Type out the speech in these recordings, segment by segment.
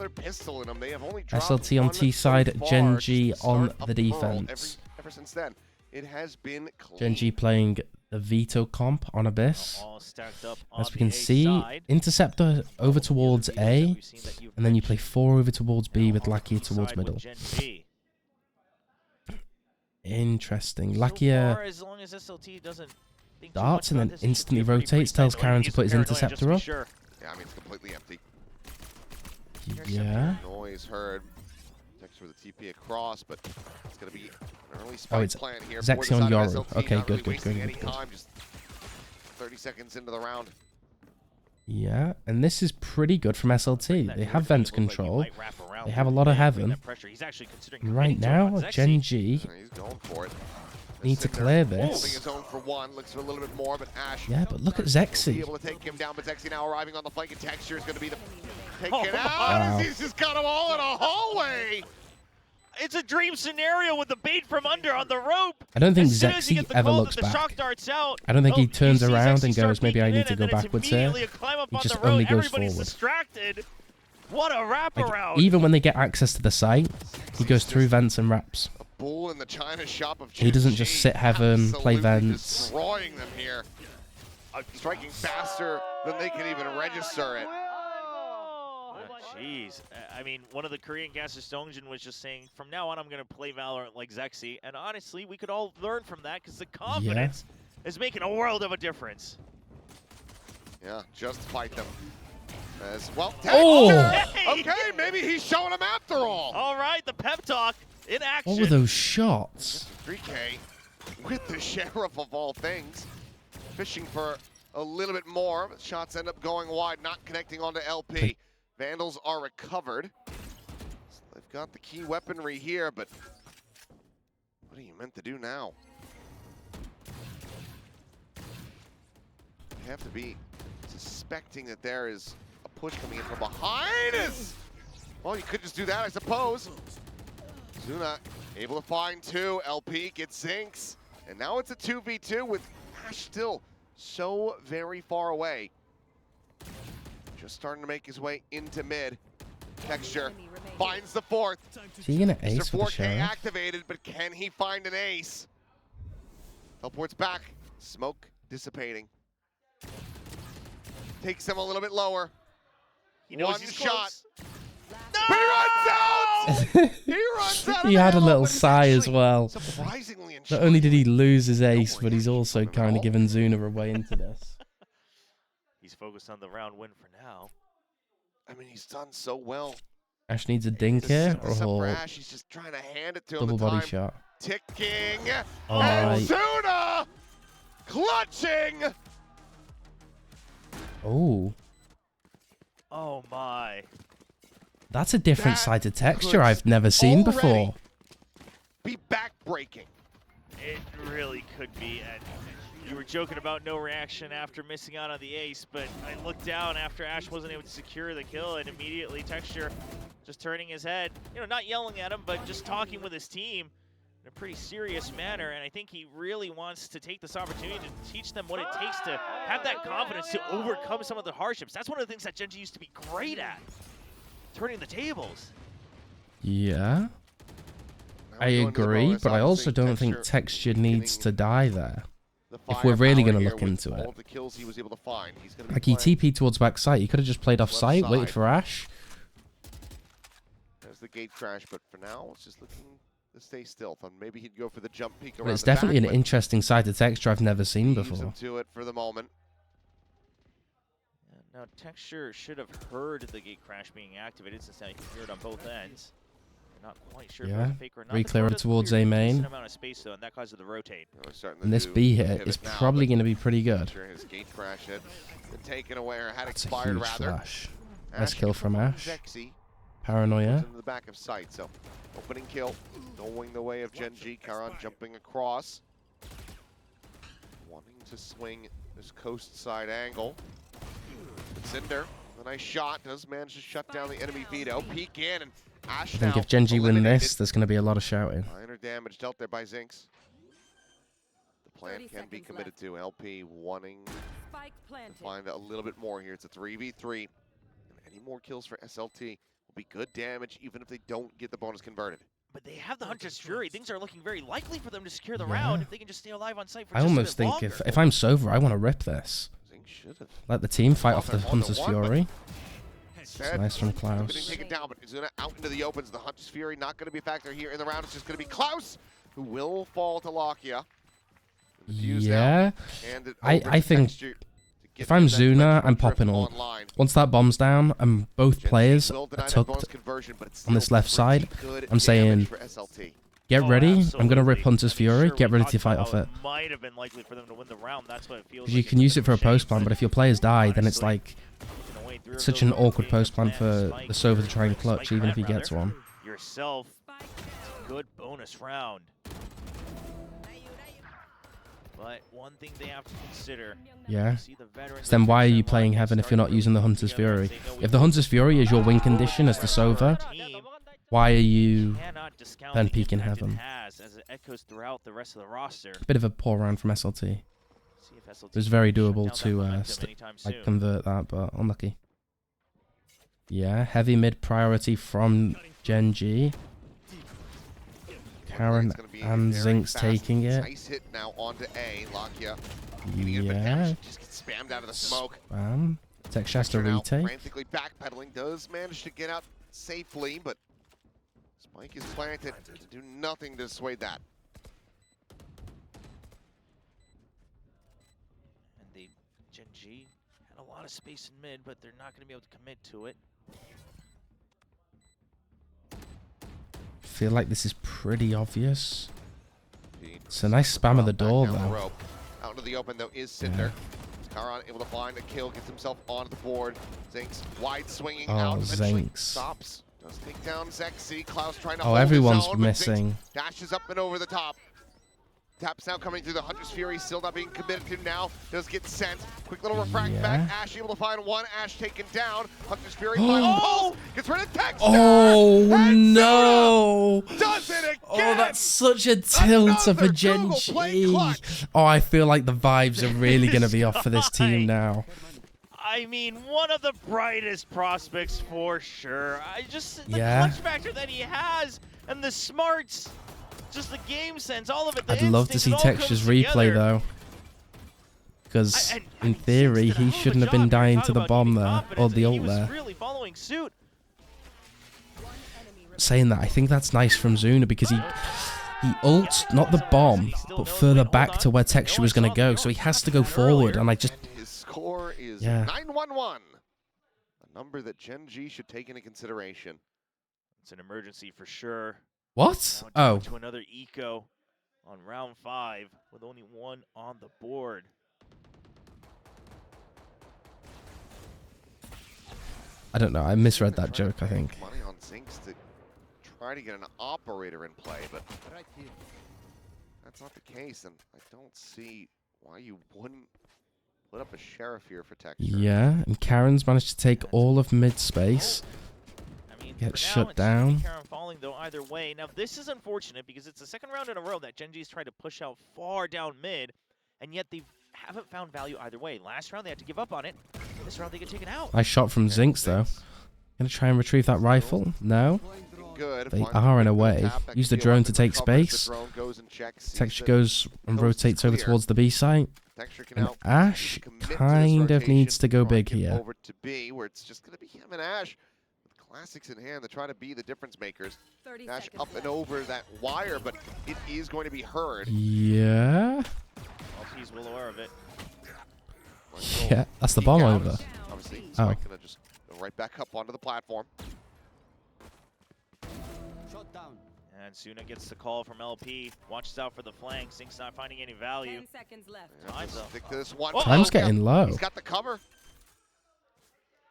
another pistol in them. They have only dropped SLT on one T so side, far GENG to on start the a defense. Ever since then, it has been clean. GENG playing the veto comp on Abyss. All stacked up on As we can the A see, side. Interceptor over towards The other vetoes that A, we've seen that you've and then you play mentioned 4 over towards B now with on the Lakia B towards side with middle. Gen B. Interesting. So far, Lakia as long as SLT doesn't think too darts much and about then this, he should instantly be pretty rotates, tells precise. Oh, Karen he's to put his paranoid, just to interceptor be up. sure. Yeah, I mean, it's completely empty. Yeah. Noise heard. Texture with the TP across, but it's going to be an early spike it's plan here. Zexy for the on side of Yoru. SLT, Okay, not good, really good, wasting good, any good, good. time, just 30 seconds into the round. Yeah, and this is pretty good from SLT. They have vent control. They have a lot of heaven. And right now, GENG He's going for it. need to clear Holding this. his own for one, looks for a little bit more, but Ash Yeah, but look at be Zexy. able to take him down, but Zexy now arriving on the flank, and Texture is going to be the take Oh, it out wow. as he's just got them all in a hallway. It's a dream scenario with the bait from under on the rope. I don't think As soon as he Zexy gets the ever call that looks the back. shock darts out, I don't think he turns you see around Zexy and start goes, maybe I peeking need in, to and go then it's backwards here. immediately a climb up He on just the road. only goes Everybody's forward. distracted. What a Like, wraparound. even when they get access to the site, he goes through vents and wraps. A bull in the China shop of He doesn't GENG, just sit heaven, play absolutely vents. destroying them here. Striking faster than they can even register it. Jeez. I mean, one of the Korean gases, Dongjin, was just saying, from now on, I'm going to play Valorant like Zexy. And honestly, we could all learn from that because the confidence is making a world of a difference. Yeah, just fight them. As well. Oh! Hey! Okay, maybe he's showing them after all. All right, the pep talk in action. What were those shots? 3K with the Sheriff of all things. Fishing for a little bit more, but shots end up going wide, not connecting onto LP. Vandals are recovered. So they've got the key weaponry here, but what are you meant to do now? You have to be suspecting that there is a push coming in from behind us. Well, you could just do that, I suppose. Zuna able to find 2. LP gets Zinks. And now it's a 2v2 with Ash still so very far away. Just starting to make his way into mid. Texture finds the 4th. Is he gonna Mr. ace with the 4K sheriff? activated, but can he find an ace? Teleports back. Smoke dissipating. Takes him a little bit lower. He knows One he's shot. close. He runs out! He runs out of He had a ammo, little but he's sigh as actually well. surprisingly in Not only did he lose his Don't ace, worry, but he's Ash, also not at kind all. of given Zuna away into this. He's focused on the round win for now. I mean, he's done so well. Ash needs a dink here or a Except for whole Ash, he's just trying to hand it to him. double The body time shot. ticking. Oh and my. Zuna clutching. Oh, Oh my. that's a different That side to texture could I've never seen already before. Be backbreaking. It really could be. And you were joking about no reaction after missing out on the ace, but I looked down after Ash wasn't able to secure the kill, and immediately Texture just turning his head, you know, not yelling at him, but just talking with his team in a pretty serious manner. And I think he really wants to take this opportunity to teach them what it takes to have that confidence to overcome some of the hardships. That's one of the things that GENG used to be great at, turning the tables. Yeah, Now I we go into the agree, bonus. but I also Obviously, don't think texture needs to die there. the if we're really firepower gonna here look with into all it. of the kills he was able to find. He's gonna be Like he playing- TP'd towards back site. He could have just played off Left site, waited side. for Ash. There's the gate crash, but for now, it's just looking to stay stealth. And maybe he'd go for the jump peek around But it's the definitely back, an but interesting side to texture I've never seen leaves him before. to it for the moment. Now, Texture should have heard the gate crash being activated, since now you can hear it on both ends. They're not quite sure if Yeah. it was a fake or not. Re-clear The it towards cleared A a main. decent amount of space, though, and that causes it to rotate. We're starting to And this do B the hit pivot is now, probably but going to be pretty good. sure his gate crash had been taken away or had That's a expired huge rather. flash. Nice kill from confirms Ash. Zexy goes Paranoia. into the back of sight, so opening kill, going the way of GENG. Karan jumping across, wanting to swing this coast side angle. But Cinder, a nice shot, does manage to shut down the enemy veto. Peek in, and Ash I think now if GENG win eliminated. this, there's going to be a lot of shouting. Minor damage dealt there by Zinks. The plan can be committed to. LP wanting to find a little bit more here. It's a 3v3. And any more kills for SLT will be good damage even if they don't get the bonus converted. But they have the Hunter's Fury. Things are looking very likely for them to secure the Yeah. round if they can just stay alive on site for I just almost a bit think longer. if I'm Sova, I want to rip this. Zing should have. Let the team fight off the On the Hunter's one, but Fury. Instead, Nice from getting Klaus. taken down, but Zuna out into the opens. The Hunter's Fury not going to be a factor here in the round. It's just going to be Klaus who will fall to Lakia. Yeah. And I think if I'm Zuna, I'm popping all. Once that bomb's down and both players are tucked on this left side, I'm saying, get ready. I'm going to rip Hunter's Fury. Get ready to fight off it. Might have been likely for them to win the round. That's what it feels Because you can use it for a post plan, but if your players die, then it's like it's such an awkward post plan for the Sova to try and clutch, even if he gets one. Yourself, good bonus round. But one thing they have to consider. Yeah. So then why are you playing Heaven if you're not using the Hunter's Fury? If the Hunter's Fury is your win condition as the Sova, why are you then peeking Heaven? Bit of a poor round from SLT. It was very doable to convert that, but unlucky. Yeah, heavy mid priority from GENG. Karen and Zink's taking it. Nice hit now onto A. Lakia. Yeah. Just gets spammed out of the smoke. Texture has to retake. Frantically backpedaling, does manage to get out safely, but Spike is planted to do nothing to dissuade that. And the GENG had a lot of space in mid, but they're not going to be able to commit to it. Feel like this is pretty obvious. It's a nice spam of the door, though. Out into the open, though, is Cinder. Karan able to find a kill, gets himself onto the board. Zinks wide swinging out. Zinks stops. Does take down Zexy. Klaus trying to Oh, hold everyone's his own, missing. Dashes up and over the top. Taps now coming through the Hunter's Fury, still not being committed to now. Does get sent. Quick little refract back. Ash able to find one. Ash taken down. Hunter's Fury finds Pulse. Gets rid of Texture. Oh, no. Does it again. Oh, that's such a tilt of a GENG. Oh, I feel like the vibes are really going to be off for this team now. I mean, one of the brightest prospects for sure. The clutch factor that he has and the smarts. Just the game sense, all of it. I'd love to see Texture's replay, though. Because, in theory, he shouldn't have been dying to the bomb there, or the ult there. Really following suit. Saying that, I think that's nice from Zuna, because he ults, not the bomb, but further back to where Texture was going to go, so he has to go forward, and I just... His score is 911. A number that GENG should take into consideration. It's an emergency for sure. What? Oh. To another eco on round 5 with only one on the board. I don't know. I misread that joke, I think. Money on Zinks to try to get an operator in play, but that's not the case, and I don't see why you wouldn't put up a sheriff here for Texture. Yeah, and Karen's managed to take all of mid space. Get shut down. Karen falling though either way. Now this is unfortunate because it's the second round in a row that GENG's tried to push out far down mid, and yet they haven't found value either way. Last round they had to give up on it. This round they get taken out. Nice shot from Zinks though. Gonna try and retrieve that rifle? No. They are in a way. Use the drone to take space. Texture goes and rotates over towards the B site. And Ash kind of needs to go big here. Over to B, where it's just gonna be him and Ash. Classics in hand to try to be the difference makers. Dash up and over that wire, but it is going to be heard. Yeah. LP's well aware of it. Yeah, that's the bomb over. Obviously, Spike gonna just go right back up onto the platform. And Suna gets the call from LP. Watches out for the flank. Zink's not finding any value. 10 seconds left. Stick to this one. Time's getting low. He's got the cover.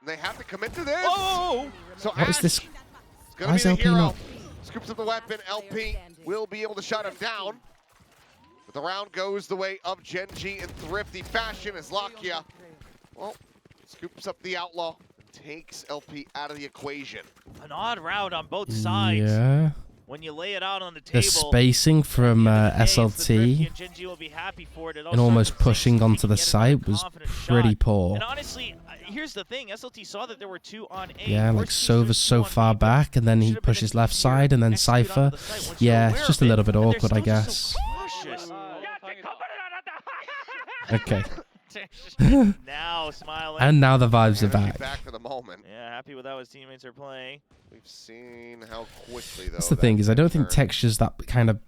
They have to commit to this. Oh! So what is this? It's gonna be the hero. Scoops up the weapon. LP will be able to shut him down. But the round goes the way of GENG in thrifty fashion as Lakia, well, scoops up the outlaw, takes LP out of the equation. An odd round on both sides. Yeah. When you lay it out on the table, the spacing from SLT and almost pushing onto the site was pretty poor. And honestly, here's the thing. SLT saw that there were 2 on A. Yeah, like Sova's so far back, and then he pushes left side, and then Cypher. Yeah, it's just a little bit awkward, I guess. Okay. Now smiling. And now the vibes are back. Back for the moment. Yeah, happy with how his teammates are playing. We've seen how quickly though. That's the thing, is I don't think Texture's that kind of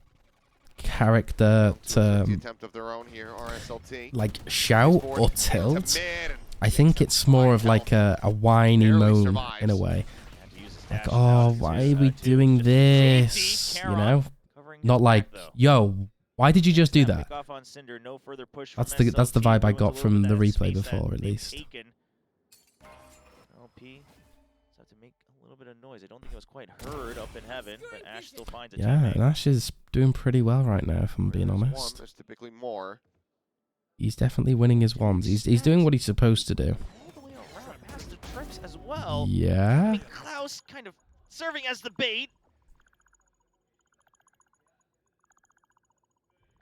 character to attempt of their own here, RSLT. like shout or tilt. I think it's more of like a whiny moan in a way. Like, oh, why are we doing this? You know? Not like, yo, why did you just do that? That's the vibe I got from the replay before, at least. LP have to make a little bit of noise. I don't think it was quite heard up in heaven, but Ash still finds a Yeah, and Ash is doing pretty well right now, if I'm being honest. There's typically more. He's definitely winning his ones. He's doing what he's supposed to do. All the way around past the trips as well. Yeah. I mean, Klaus kind of serving as the bait.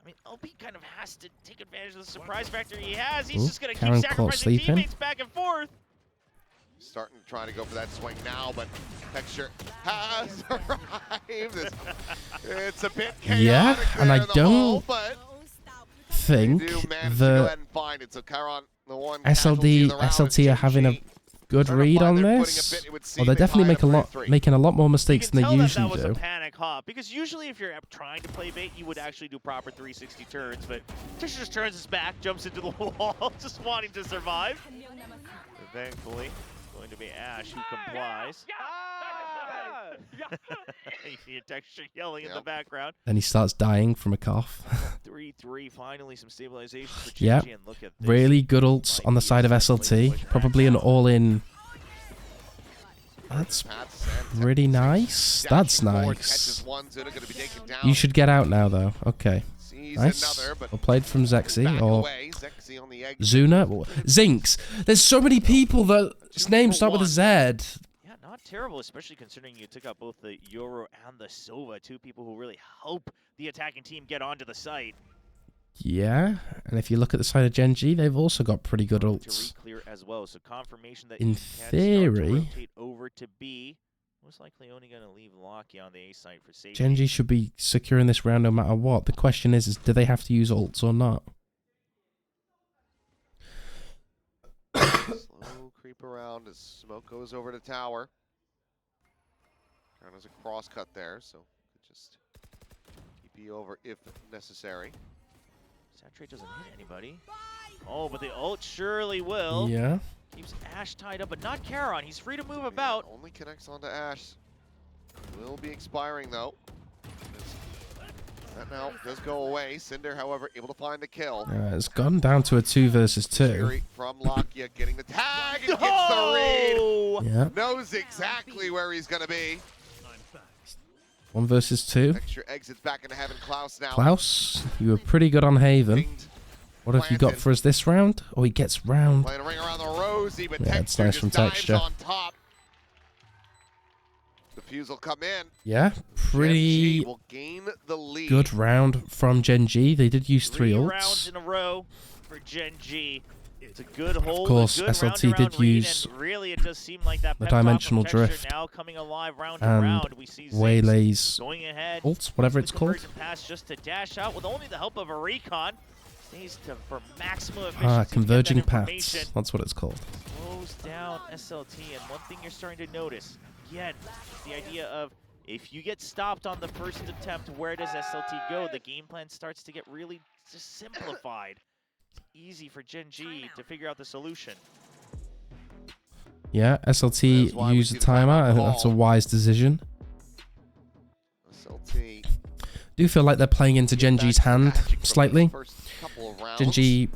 I mean, LP kind of has to take advantage of the surprise factor he has. He's just going to keep sacrificing teammates back and forth. Starting to try to go for that swing now, but Texture has arrived. It's a bit chaotic. Yeah, and I don't think the SLT are having a good read on this. Well, they're definitely making a lot more mistakes than they usually do. That was a panic hop, because usually if you're trying to play bait, you would actually do proper 360 turns, but Texture just turns his back, jumps into the wall, just wanting to survive. And thankfully, going to be Ash who complies. You see Texture yelling in the background. Then he starts dying from a cough. 3-3, finally some stabilization for GENG. Yep, And look at this. really good ults on the side of SLT. Probably an all-in. That's pretty nice. That's nice. You should get out now, though. Okay. Nice. Well played from Zexy or Zuna. Zinx. There's so many people that his names start with a Z. Yeah, not terrible, especially considering you took out both the Euro and the Sova, 2 people who really help the attacking team get onto the site. Yeah, and if you look at the side of GENG, they've also got pretty good ults. Clear as well, so confirmation that in theory, rotate over to B. Most likely only going to leave Locky on the A site for safety. GENG should be securing this round no matter what. The question is do they have to use ults or not? Slow creep around as smoke goes over to tower. And there's a cross cut there, so just TP over if necessary. Saturate doesn't hit anybody. Oh, but the ult surely will. Yeah. Keeps Ash tied up, but not Charon. He's free to move about. Only connects onto Ash. Will be expiring though. That now does go away. Cinder, however, able to find the kill. It's gone down to a 2 versus 2. Fury from Lockya getting the tag and gets the read. Yeah. Knows exactly where he's gonna be. 1 versus 2. Texture exits back into Heaven. Klaus now. Klaus, you were pretty good on Haven. What have you got for us this round? Oh, he gets round. Playing a ring around the Rosie, but yeah, it's nice from Texture. On top. The fuse will come in. Yeah, pretty will gain the lead. Good round from GENG. They did use 3 ults. 3 rounds in a row for GENG. It's a good hold. Of course, SLT did use really it does seem like that the dimensional drift now coming alive round and round. We see Waylay's going ahead. Ults, whatever it's called. Pass just to dash out with only the help of a recon. Stays for maximum efficiency. Converging paths. That's what it's called. Slows down SLT, and one thing you're starting to notice, again, the idea of if you get stopped on the first attempt, where does SLT go? The game plan starts to get really just simplified. It's easy for GENG to figure out the solution. Yeah, SLT used a timeout. I think that's a wise decision. SLT do feel like they're playing into GENG's hand slightly. GENG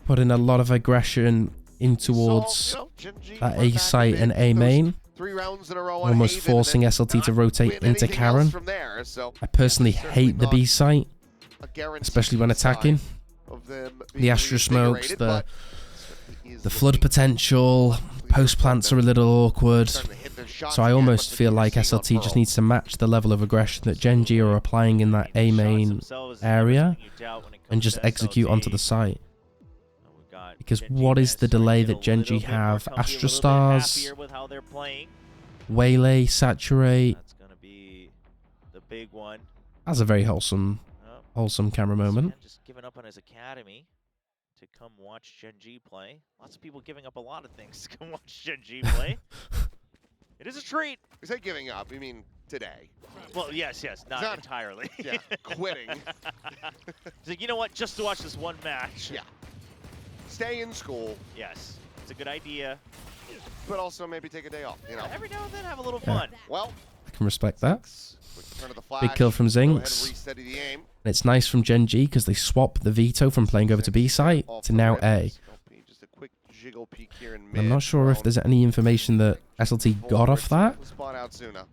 put in a lot of aggression in towards that A site and A main. 3 rounds in a row almost forcing SLT to rotate into Karen. I personally hate the B site, especially when attacking. The Astra smokes, the flood potential, post plants are a little awkward. So I almost feel like SLT just needs to match the level of aggression that GENG are applying in that A main area and just execute onto the site. We've got Because what is the delay that GENG have? Astra Stars, Waylay, Saturate. That's going to be the big one. That's a very wholesome camera moment. Just giving up on his academy to come watch GENG play. Lots of people giving up a lot of things to come watch GENG play. It is a treat. You say giving up, you mean today? Well, yes, not entirely. Yeah, quitting. So, you know what? Just to watch this one match. Yeah. Stay in school. Yes, it's a good idea. But also maybe take a day off, you know. Every now and then have a little fun. Well, I can respect that. quick turn of the flash. Big kill from Zinx. Resteady the aim. And it's nice from GENG because they swap the veto from playing over to B site to now A. Just a quick jiggle peek here in I'm not sure if there's any information that SLT got off that. Spot out Zuna.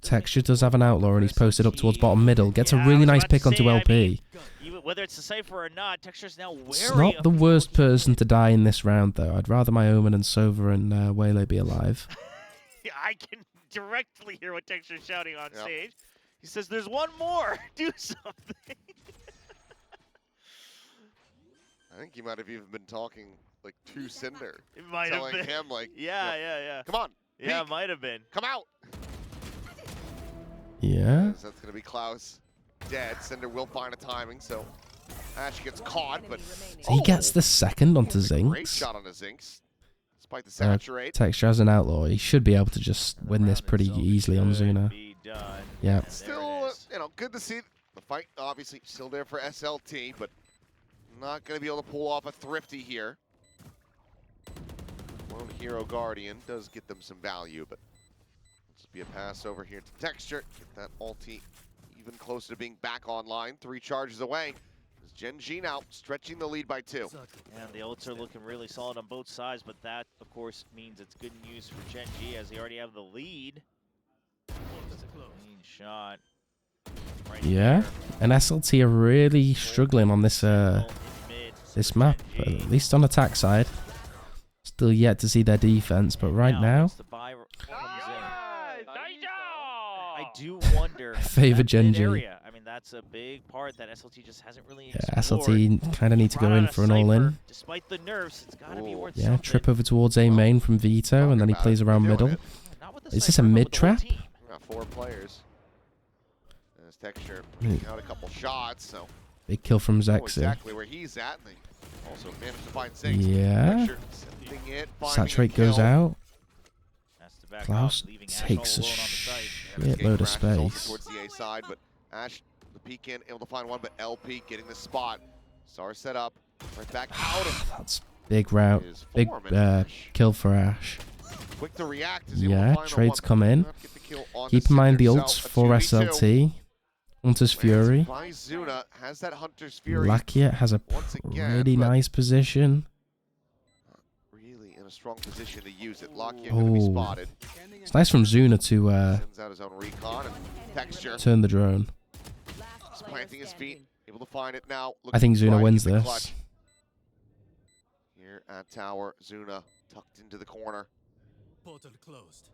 Texture does have an outlaw and he's posted up towards bottom middle. Gets a really nice pick onto LP. Whether it's a Cypher or not, Texture's now wary. It's not the worst person to die in this round, though. I'd rather my Omen and Sova and Waylay be alive. I can directly hear what Texture's shouting on stage. He says, "There's one more. Do something." I think he might have even been talking like to Cinder. It might have been. Him like, yeah. Come on. Yeah, peek. it might have been. Come out. Yeah. So that's gonna be Klaus dead. Cinder will find a timing, so Ash gets caught, but He gets the second onto great Zinx. shot on the Zinx, despite the saturate. Texture as an outlaw, he should be able to just win this pretty easily on Zuna. Yeah. Still, good to see the fight. Obviously, still there for SLT, but not gonna be able to pull off a thrifty here. Lone Hero Guardian does get them some value, but let's be a pass over here to Texture. Get that ulti even closer to being back online. 3 charges away. As GENG now stretching the lead by 2. And the ults are looking really solid on both sides, but that, of course, means it's good news for GENG as they already have the lead. Clean shot. Right Yeah. here. And SLT are really struggling on this this map, at least on attack side. Still yet to see their defense, but right now, I do wonder. favor GENG. I mean, that's a big part that SLT just hasn't really Yeah, explored. SLT kind of need to go in for an all-in. Despite the nerfs, it's got to be worth Yeah, something. trip over towards A main from Vito, and then he plays around middle. Is this a mid trap? Got 4 players. And his Texture putting out a couple shots, so Big kill from know Zexy. exactly where he's at. And they also managed to find Zinx. Yeah. Texture sending it, finding a Saturate goes kill. out. Has to back Klaus off, leaving Ash takes a all alone on the site. shitload of Escape crash also space. towards the A side, but Ash, the peek in, able to find one, but LP getting the spot. Star set up, right back out of That's big route. his Big form, and Ash kill for Ash. quick to react. Is able to Yeah, find the trades one, come in. not get the kill on Keep the in mind the Cinder, ults so a for 2v2. SLT. Hunter's Fury. By Zuna has that Hunter's Fury. Lakiet has a once again, pretty but nice position. really in a strong position to use it. Lakiet going to be Oh. spotted. It's nice from Zuna to Sends out his own recon and Texture. turn the drone. Just planting his feet, able to find it now. I think looking to try Zuna and wins keep it this. clutch. Here at tower, Zuna tucked into the corner. Portal closed.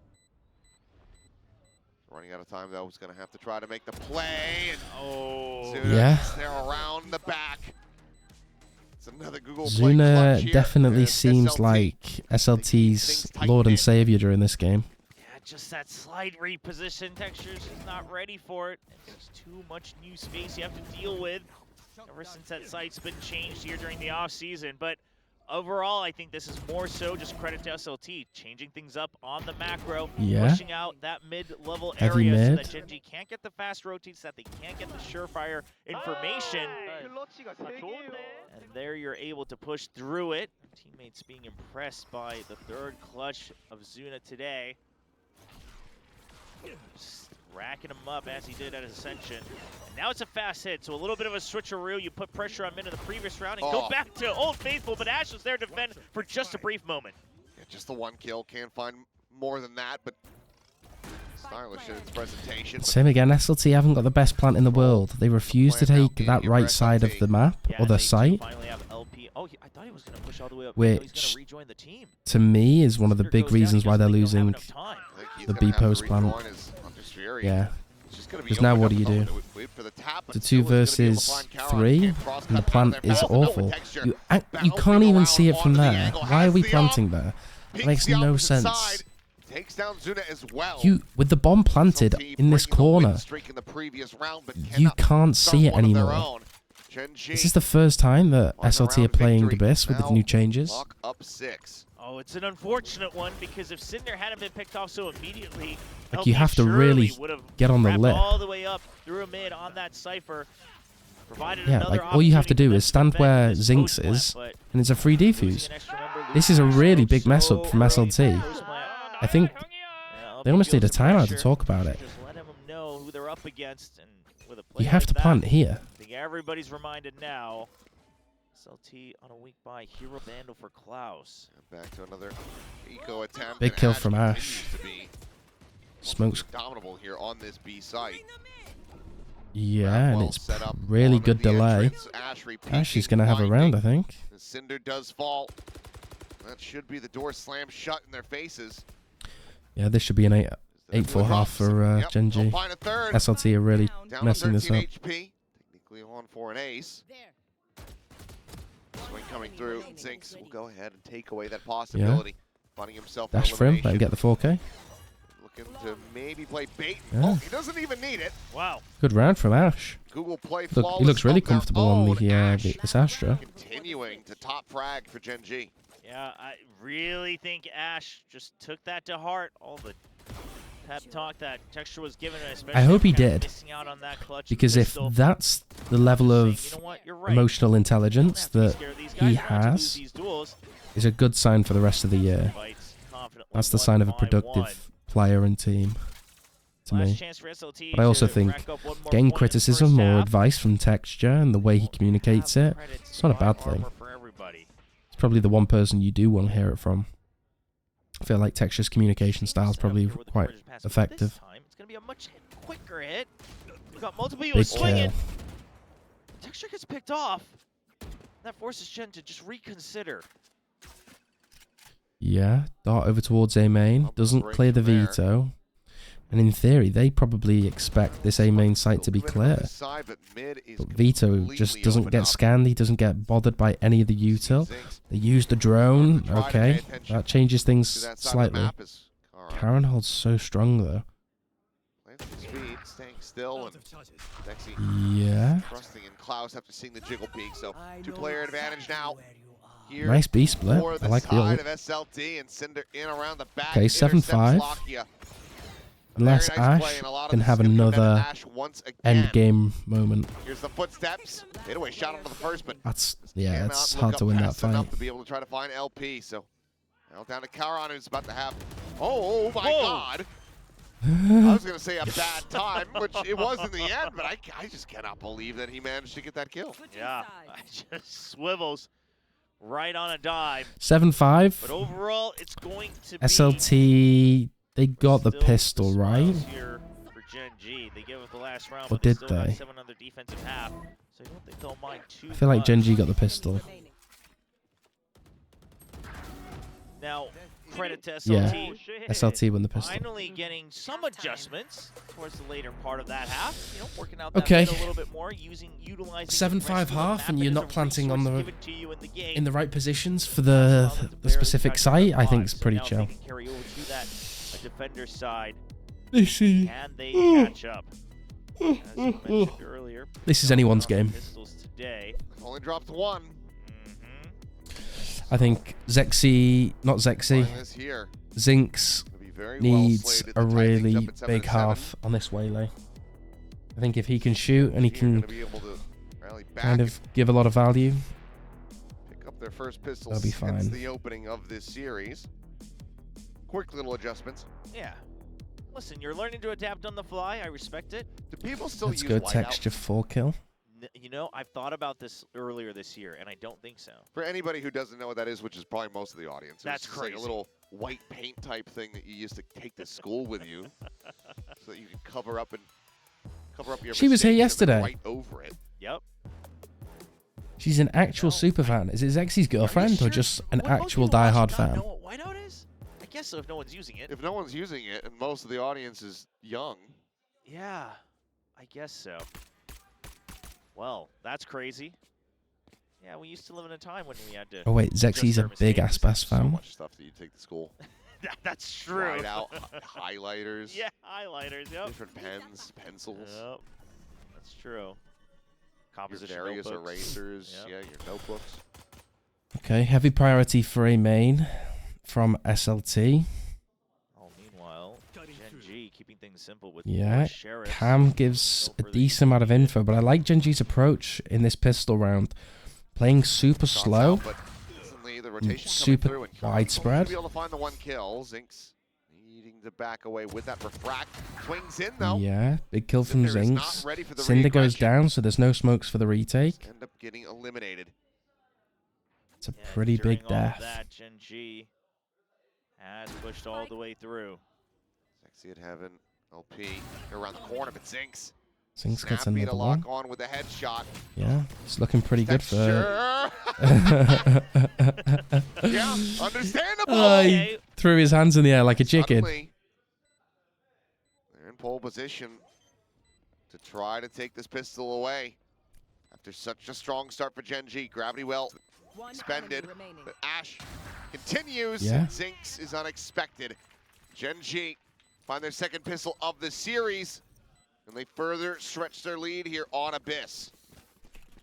Running out of time though, he's going to have to try to make the play. And Zuna Yeah. they're around the back. It's another Google play clutch Zuna here. definitely And seems SLT like SLT's Lord and Savior during this game. Yeah, just that slight reposition. Texture's just not ready for it. It's just too much new space you have to deal with ever since that site's been changed here during the off season. But overall, I think this is more so just credit to SLT, changing things up on the macro, Yeah. pushing out that mid-level Heavy area mid. so that GENG can't get the fast rotates, that they can't get the surefire information. And there you're able to push through it. Teammates being impressed by the 3rd clutch of Zuna today. Just racking him up as he did at Ascension. And now it's a fast hit, so a little bit of a switcheroo. You put pressure on mid in the previous round and go back to Old Faithful, but Ash was there to defend for just a brief moment. Yeah, just the 1 kill, can't find more than that, but stylish in its presentation. Same again, SLT haven't got the best plant in the world. They refuse to take that right side of the map Yeah, or the they do site. finally have LP. Oh, I thought he was going to push all the way up. Which- He's going to rejoin the team. To me, is one of the Cinder big goes down, reasons he why doesn't they're think they'll have losing. enough time. I think he's the gonna have to B-post plan. rejoin his Hunter's Fury. Yeah. It's just Because now what do you do? The 2 versus 3, and the plant is awful. You can't even see it from there. Why are we planting there? It makes no sense. Takes down Zuna as well. With the bomb planted in this corner, you can't see it anymore. This is the first time that SLT are playing Abyss with the new changes. Up 6. Oh, it's an unfortunate one because if Cinder hadn't been picked off so immediately, Like, you have to really get on the lip. All the way up through a mid on that Cypher. Yeah, like all you have to do is stand where Zinx is, and it's a free defuse. This is a really big mess up from SLT. I think they almost need a timeout to talk about it. Just let them know who they're up against, and with a play You have like to that, plant here. I think everybody's reminded now. SLT on a weak buy, hero vandal for Klaus. Back to another eco attempt. Big kill from Ash. Smokes. Dominable here on this B site. Yeah, and it's really good delay. Ash is going to have a round, I think. The Cinder does fall. That should be the door slammed shut in their faces. Yeah, this should be an 8-4 half for GENG. SLT are really messing this up. HP. Technically on for an ace. Swing coming through. Zinx will go ahead and take away that possibility. Finding himself Dash for him, let him get the 4K. Looking to maybe play bait. Yeah. Oh, he doesn't even need it. Wow. Good round from Ash. Google play Look, he looks really comfortable on the this Astra. Continuing to top frag for GENG. Yeah, I really think Ash just took that to heart. All the pep talk that Texture was given, especially I hope he kind of did. missing out on that clutch Because if pistol. that's the level of You know what? You're right. emotional intelligence Don't have that to be scared of these guys. he You don't have to lose has, these duels. is a good sign for the rest of the year. Fights confidently That's the one sign of a by productive one. player and team, to Last me. chance for SLT But I also to think rack up one more getting point in the criticism first or half. advice from Texture and the way he communicates it, it's not a bad thing. For everybody. It's probably the one person you do want to hear it from. I feel like Texture's communication style is probably quite effective. This time, it's going to be a much quicker hit. We've got multiple Big people swinging. kill. Texture gets picked off. That forces Gen to just reconsider. Yeah, dart over towards A main, doesn't clear the veto. And in theory, they probably expect this A main site to be clear. But Veto just doesn't get scanned, he doesn't get bothered by any of the util. They use the drone, okay, that changes things slightly. Karen holds so strong though. Staying still and Yeah. trusting in Klaus after seeing the jiggle peak. So 2-player advantage now. Here Nice B split. for I like the side ult. of SLT and Cinder in around the back. Okay, 7-5. Unless Ash can have another end game moment. Here's the footsteps. Fadeaway shot onto the first, but That's, yeah, it's cannot hard look to up win that fast enough fight. to be able to try to find LP. So now down to Karan, who's about to have. Oh my God! I was gonna say a bad time, which it was in the end, but I just cannot believe that he managed to get that kill. Yeah, just swivels right on a dime. 7-5. But overall, it's going to be SLT, they got the still pistol, the right? smiles here for GENG. They gave it the last round, Or but they did still got they? 7 on their defensive half. So I don't think they'll mind too I feel like much. GENG got the pistol. Now, credit to Yeah. SLT. SLT won the pistol. Finally getting some adjustments towards the later part of that half. You know, working out Okay. that mid a little bit more, utilizing 7-5 half, and you're not planting on the in the right right positions for the specific site. I think it's pretty chill. Carry over to that defender side. They see. Can they catch up? As you mentioned earlier, This is anyone's game. pistols today. Only dropped one. I think Zexy, not Zexy, Find this here. Zinx Gonna be very needs well slated a to tie things really up at 7-7. big half on this waylay. I think if he can shoot and he Here can gonna be able to rally back kind of give a lot of value, and pick up their first pistols That'll be since fine. the opening of this series. Quick little adjustments. Yeah. Listen, you're learning to adapt on the fly. I respect it. Do people still let's use go whiteout? texture 4 kill. You know, I've thought about this earlier this year, and I don't think so. For anybody who doesn't know what that is, which is probably most of the audience, That's it's just like crazy. a little white paint type thing that you used to take to school with you, so that you could cover up your. She was here mistakes and then yesterday. Write over it. Yep. She's an actual super fan. Is it Zexy's girlfriend or just an actual diehard fan? Know what whiteout is? I guess so if no one's using it. If no one's using it, and most of the audience is young, Yeah. I guess so. Well, that's crazy. Yeah, we used to live in a time when we had to. Oh wait, Zexi's a big Aspas So fan. much stuff that you take to school. That's true. White out, highlighters. Yeah, highlighters. Yep. Different pens, pencils. Yep. That's true. Composition Various notebooks. erasers. Yep. Yeah, your notebooks. Okay, heavy priority for a main from SLT. Oh, meanwhile, GENG keeping things simple with Yeah, more sheriffs. Cam gives a decent amount of info, but I like GENG's approach in this pistol round. Playing super slow, But instantly the rotation's super coming through and widespread. Be able to find the one kill. Zinx needing to back away with that refract. Swings in though. Yeah, big kill from Cinder is not Zinx. ready for the Cinder goes reaggression. down, so there's no smokes for the retake. End up getting eliminated. It's a Yeah, pretty during big all of death. that, GENG has pushed all the way through. Sexy at heaven. LP around the corner, but Zinx. Zinx gets Snappy to another lock one. on with a headshot. Yeah, it's looking pretty good for... Yeah, understandable. He threw his hands in the air like a chicken. Suddenly, they're in pole position to try to take this pistol away. After such a strong start for GENG, gravity well expended, but Ash continues. Yeah. Zinx is unexpected. GENG find their second pistol of the series, and they further stretch their lead here on Abyss.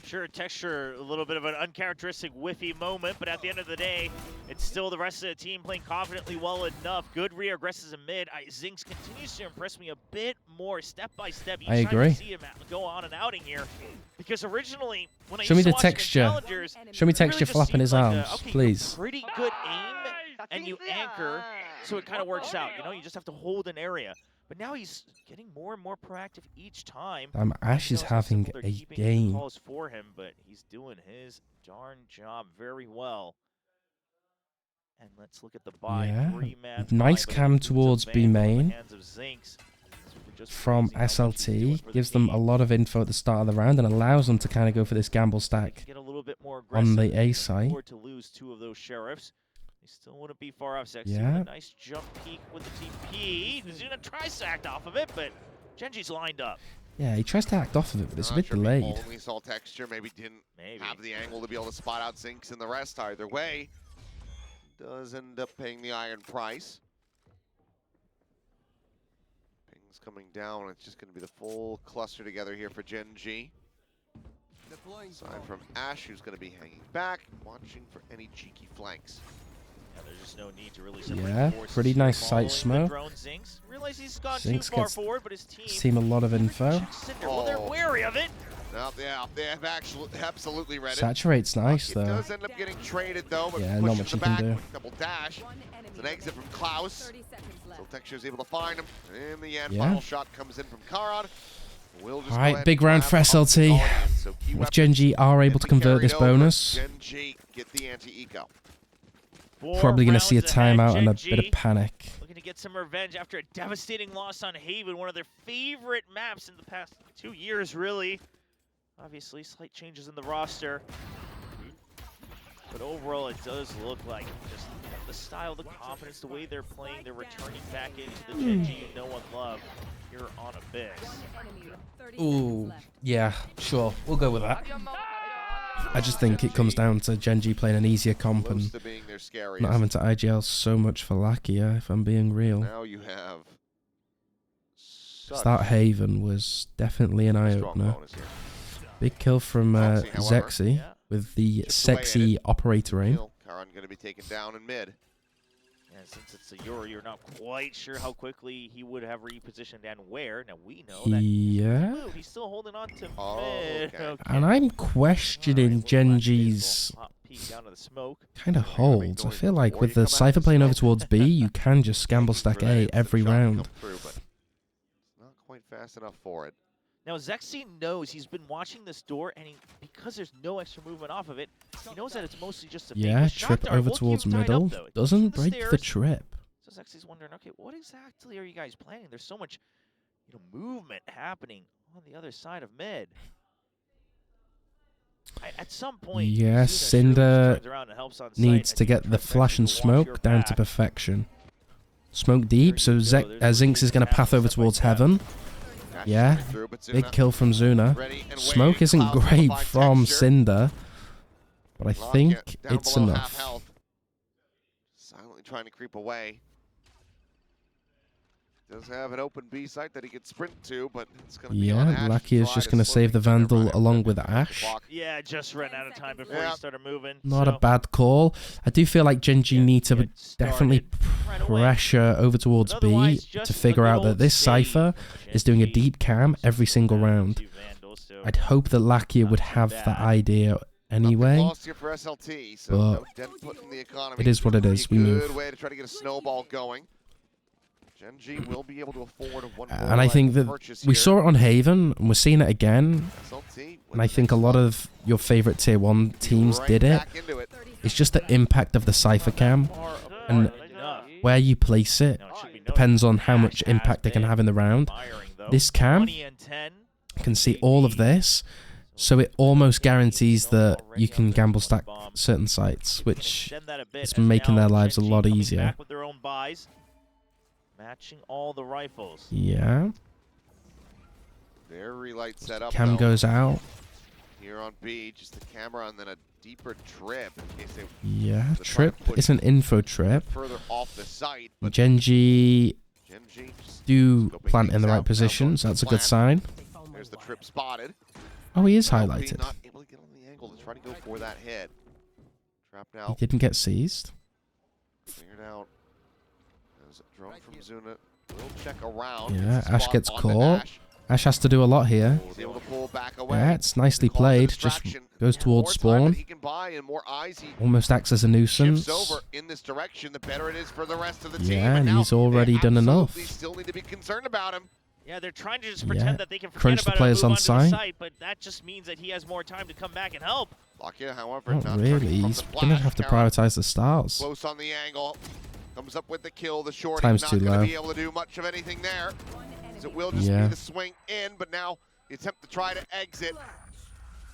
Sure, Texture, a little bit of an uncharacteristic whiffy moment, but at the end of the day, it's still the rest of the team playing confidently well enough. Good reaggresses in mid. Zinx continues to impress me a bit more step by step. Each I agree. time I see him go on an outing here, because originally when I Show me used to the watch him in texture. Challengers, Show me it really texture just flapping seemed his like arms, okay, please. pretty good aim, and you anchor, so it kind of works out. You know, you just have to hold an area. But now he's getting more and more proactive each time. Ash is having They're a keeping game. calls for him, but he's doing his darn job very well. And let's look at the buy. Yeah, 3-man nice buy, but cam it includes a towards ban B from the main hands of Zinx. Just from crazy how much he's doing SLT. for the Gives them a team. lot of info at the start of the round and allows them to kind of go for this gamble stack Get a little bit more on aggressive. the A side. Or to lose 2 of those sheriffs. He still wouldn't be far off. Sexy Yeah. with a nice jump peek with the TP. Zuna tries to act off of it, but GENG's lined up. Yeah, he tries to act off of it, but it's a bit Not sure if he delayed. only saw texture, maybe didn't Maybe. have the angle to be able to spot out Zinx and the rest. Either way, does end up paying the iron price. Ping's coming down. It's just going to be the full cluster together here for GENG. Aside from Ash, who's going to be hanging back, watching for any cheeky flanks. Yeah, there's just no need to really separate Yeah, the forces pretty here. nice sight Following smoke. the drone, Zinx. Realize he's gone Zinx too far gets forward, but his team. Seem a lot of info. Cinder. Well, they're wary of it. No, yeah, they have actually absolutely read it. Saturate's nice It though. does end up getting traded though, but Yeah, not pushes much the you can back do. with double dash. It's an exit from Klaus. So Texture's able to find him. In the end, Yeah. final shot comes in from Karan. We'll just go Alright, ahead big and round for grab up the SLT. Guardian. So key If weapons GENG are able get to convert carried this over. bonus, GENG get the anti-eco. 4 probably going to see a rounds ahead, timeout and a bit GENG of panic. looking to get some revenge after a devastating loss on Haven, one of their favorite maps in the past 2 years, really. Obviously, slight changes in the roster. But overall, it does look like just the style, the confidence, the way they're playing, they're returning back into the GENG you know and love here on Abyss. Ooh, yeah, sure, we'll go with that. I just think it comes down to GENG playing an easier comp Close and to being their scariest. not having to IGL so much for Lakia, if I'm being real. Now you have such That Haven was definitely an a strong eye-opener. bonus here. Big kill from Foxy, however. Zexy Yeah. with the Chips away at sexy operator aim. Kill. Karan going to be taken down in mid. And since it's a Euro, you're not quite sure how quickly he would have repositioned and where. Now we know that Yeah. he's still holding on to Oh, mid. okay. And I'm questioning GENG's Down to the smoke. kind of holds. I feel like with the Cypher playing over towards B, you can just gamble stack A every round. Through, but it's not quite fast enough for it. Now Zexy knows he's been watching this door, and because there's no extra movement off of it, he knows that it's mostly just a Yeah, trip over towards middle. Doesn't break the trip. So Zexy's wondering, okay, what exactly are you guys planning? There's so much, movement happening on the other side of mid. At some point, Yeah, Zuna Cinder turns around and helps on needs site, to and get the turns flash and Zexy to watch your smoke down to back. perfection. Smoke deep, so There you go, there's Zinx is going to path over towards heaven. Yeah, through, but big Zuna kill from Zuna. ready and Smoke waiting. isn't Clouds will great find from Texture. Cinder, but I Rocket think down it's below half enough. health. Silently trying to creep away. Does have an open B site that he could sprint to, but it's going to be on Yeah, Ash Lucky is just going to save the Vandal along with Ash. Yeah, just ran out of time before he started moving. Not a bad call. I do feel like GENG need to definitely pressure over towards B to figure out that this Cypher is doing a deep cam every single round. I'd hope that Lakia would have that idea anyway, for SLT, so but no dent put in the economy. it is what it is. We move. Good way to try to get a snowball going. GENG will be able to afford one more And I think that we saw it on Haven, and we're seeing it again. And I think a lot of your favorite tier 1 teams did it. It's just the impact of the Cypher cam, and where you place it depends on how much impact they can have in the round. This cam can see all of this, so it almost guarantees that you can gamble stack certain sites, which is making their lives a lot easier. Matching all the rifles. Yeah. Very light setup. Cam goes out. Here on B, just the camera and then a deeper trip. In case they yeah, trip is an info trip. Further off the site. GENG do plant in the right positions. That's a good sign. There's the trip spotted. Oh, he is highlighted. Not able to get on the angle to try to go for that hit. Trapped out. He didn't get seized. Figured out. There's a drone from Zuna. We'll check around. Yeah, Ash gets caught. Ash has to do a lot here. He's able to pull back away. Yeah, it's nicely played. Just goes towards spawn. Almost acts as a nuisance. Over in this direction, the better it is for the rest of the team. Yeah, and he's already done enough. Still need to be concerned about him. Yeah, they're trying to just pretend that they can forget Crunch about the players it and on move on to the site. site, but that just means that he has more time to come back and help. Lakia, however, Not really. He's going to have to prioritize the stars. Close on the angle. Comes up with the kill. The short Time's not too going to low. be able to do much of anything there. As it will just be the swing in, but now the attempt to try to exit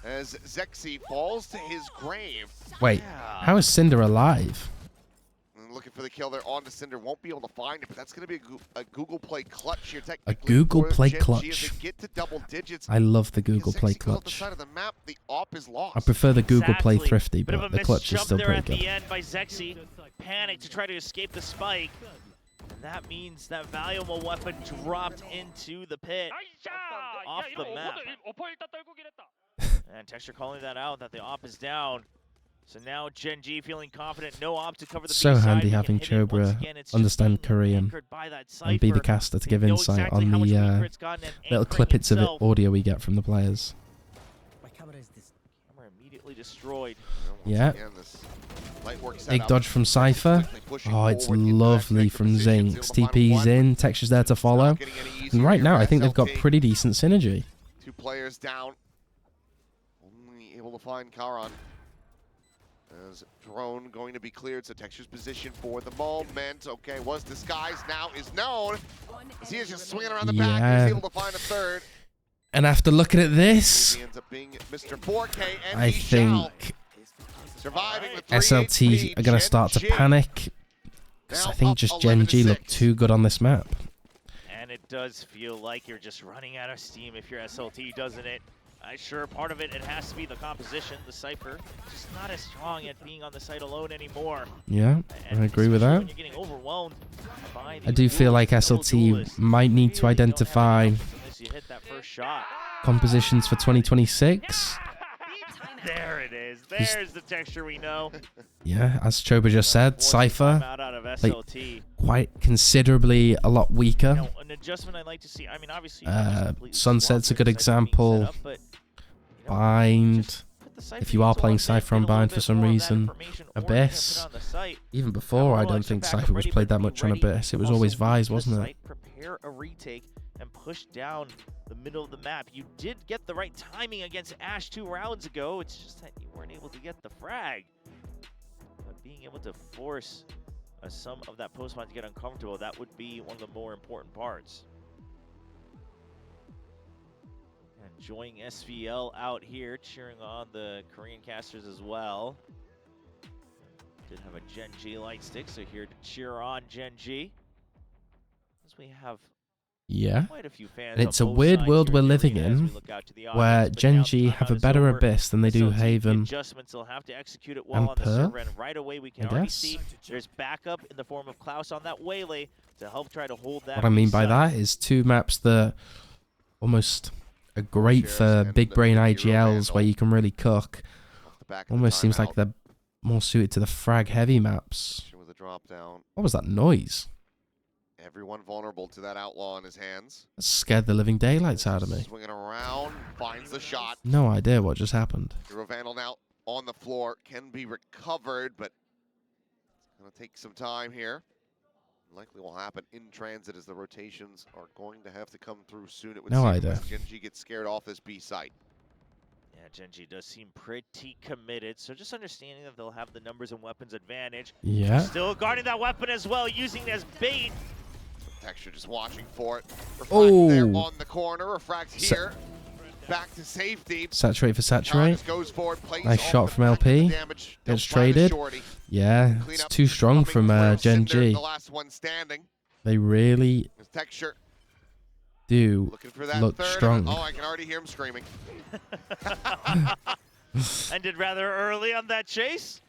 as Zexy falls to his grave. Wait, how is Cinder alive? And looking for the kill there on to Cinder. Won't be able to find it, but that's going to be a Google Play clutch here. A Google Play clutch. Get to double digits. I love the Google Play clutch. Side of the map, the op is lost. I prefer the Google Play thrifty, but the clutch is still pretty good. At the end by Zexy, panic to try to escape the spike. And that means that valuable weapon dropped into the pit, off the map. And Texture calling that out, that the op is down. So now GENG feeling confident, no op to cover the So B-side. handy having Chobra understand Korean and be the caster to give insight on the little clippets of audio we get from the players. Camera immediately destroyed. Yeah. Big dodge from Cypher. Oh, it's lovely from Zinx. TP's in, Texture's there to follow. And right now, I think they've got pretty decent synergy. 2 players down. Only able to find Karan. As drone going to be cleared, so Texture's position for the moment. Okay, was disguised, now is known. As he is just swinging around the back, he's able to find a third. And after looking at this, He ends up being Mr. 4K, and I think SLT are going to start to panic. Because I think just GENG look too good on this map. And it does feel like you're just running out of steam if you're SLT, doesn't it? Sure, part of it has to be the composition, the Cypher. Just not as strong at being on the site alone anymore. Yeah, I agree with that. When you're getting overwhelmed by I do feel like SLT might need to identify compositions for 2026. There it is. There's the Texture we know. Yeah, as Choba just said, Cypher, like, quite considerably a lot weaker. Now, an adjustment I'd like to see. I mean, obviously, Sunset's a good example. Setup, but, Bind. If you are playing Cypher on Bind for some reason, Abyss. Even before, I don't think Cypher was played that much on Abyss. It was always Vise, wasn't it? Prepare a retake and push down the middle of the map. You did get the right timing against Ash 2 rounds ago. It's just that you weren't able to get the frag. But being able to force some of that post-spawn to get uncomfortable, that would be one of the more important parts. Enjoying SVL out here, cheering on the Korean casters as well. Did have a GENG light stick, so here to cheer on GENG. As we have Yeah. Quite a few fans And it's a on both weird sides world here we're in living arena as we in, look out to the where audience, but now GENG the have a timeout is better over. Abyss than they do SLT Haven adjustments, they'll have to execute it well and on the Perth, server, and right away we can I already guess. see there's backup in the form of Klaus on that waylay to help try to hold that. What I mean by B-side. that is 2 maps that almost are great for big brain IGLs where you can really cook. Almost seems like they're more suited to the frag heavy maps. With a drop down. What was that noise? Everyone vulnerable to that outlaw in his hands. That scared the living daylights out of me. Swinging around, finds the shot. No idea what just happened. Hero Vandal now on the floor, can be recovered, but it's going to take some time here. Likely will happen in transit as the rotations are going to have to come through soon. It would No seem idea. as GENG gets scared off this B site. Yeah, GENG does seem pretty committed, so just understanding that they'll have the numbers and weapons advantage. Yeah. Still guarding that weapon as well, using it as bait. Texture just watching for it. Refract Oh. there on the corner. Refract here. Back to safety. Saturate for saturate. Goes forward, plays Nice off shot the from back of the LP. damage. Gets Don't find the traded. shorty. Yeah, Clean it's up too strong coming from through. Cinder, GENG. the last one standing. They really His Texture do looking for that look third. strong. Oh, I can already hear him screaming. Ended rather early on that chase.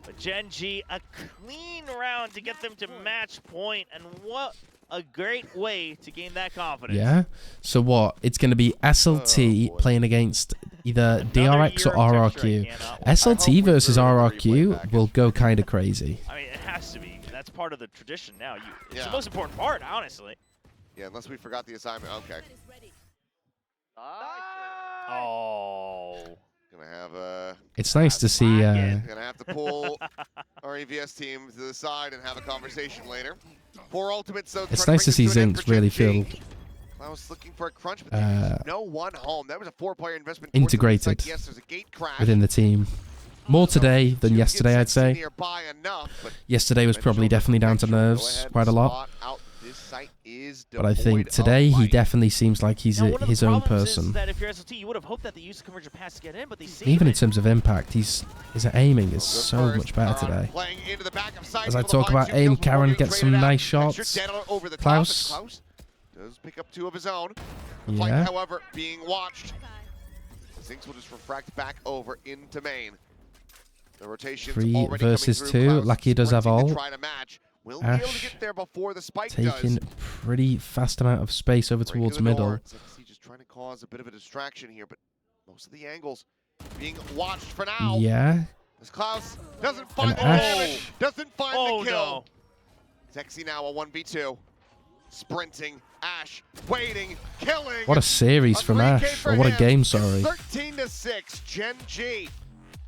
But GENG, a clean round to get them to match point, and what a great way to gain that confidence. Yeah. So what? It's going to be SLT playing against either DRX or RRQ. SLT versus RRQ will go kind of crazy. I mean, it has to be. That's part of the tradition now. It's Yeah. the most important part, honestly. Yeah, unless we forgot the assignment. Okay. Oh. Gonna have a. It's nice to see. Gonna have to pull our EVS team to the side and have a conversation later. 4 ultimates, though. It's nice to see Zinx really feel I was looking for a crunch, but there's no one home. That was a 4-player investment. towards the integrated yes, there's a gate crash. within the team. More today than Two yesterday, gets I'd say. nearby enough, but Yesterday was probably definitely down to nerves quite a lot. But I think today he definitely seems like he's Now, one of his the own problems is person. that if you're SLT, you would have hoped that they used the conversion pass to get in, but they save Even in it. terms of impact, his aiming is so much better today. As I talk about aim, Karen gets some nice shots. Klaus. Does pick up 2 of his own. The Yeah. fight, however, being watched. Zinx will just refract back over into main. The rotation's 3 already versus coming through. 2. Klaus Lucky does have sprinting to all. try to match. Will be able to Ash get there before the spike taking does. pretty fast amount of space over Breaking towards the middle. door. ZXC just trying to cause a bit of a distraction here, but most of the angles being watched for now. Yeah. As Klaus doesn't find the Ash. damage, doesn't find Oh, the kill. no. ZXC now a 1v2. Sprinting, Ash waiting, killing. What a series from 3K Ash. for Or what a him. game, sorry. 13-6, GENG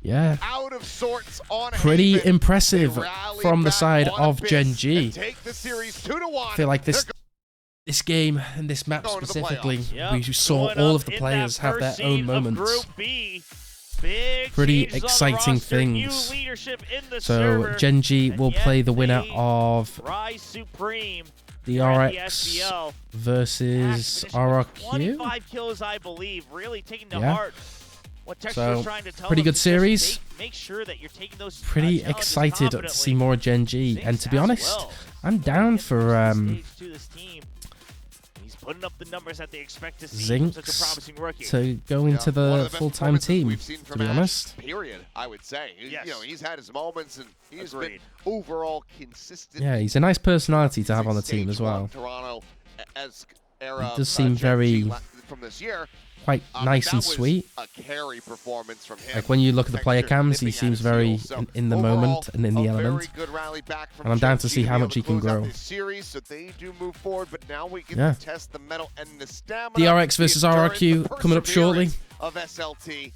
Yeah. out of sorts on Pretty Haven. impressive They rally from the back side on of Abyss GENG. and take the series 2-1. I feel like this They're game and this map Going to the specifically, playoffs. Yep, we saw going all up of the in players that have their first own seed of moments. Group B. Big Pretty changes on the exciting roster, new things. leadership in the So server, GENG and will yet play the winner they of rise supreme. DRX SBL. versus Ash finishing with RRQ. 25 kills, I believe, really taking to Yeah. heart what Texas So, was trying to tell pretty them good to just series. make sure that you're taking those Pretty challenges excited to see confidently. more GENG. And to be Zinx as honest, well. I'm down Get for stage to this team. He's putting up the numbers that they expect to see from such a promising rookie. to go into one of the best full-time performances team, we've seen to from be Ash, honest. Period, I would say. Yes. You know, he's had his moments and he's been Agreed. overall consistent. Yeah, he's a nice personality to have on the team Stage as well. one Toronto as era. He does seem very from this year. Quite nice That and was sweet. A carry performance from him. Like when you look at the player Texture cams, he nipping at seems his very heels. So in the overall, moment and in the a element. Very good rally back from And I'm down to GENG see how be much able he can to close out grow. this series, so they do move forward, but now we get Yeah. to test the metal and the stamina. DRX the versus endurance, RRQ the coming up shortly. perseverance of SLT.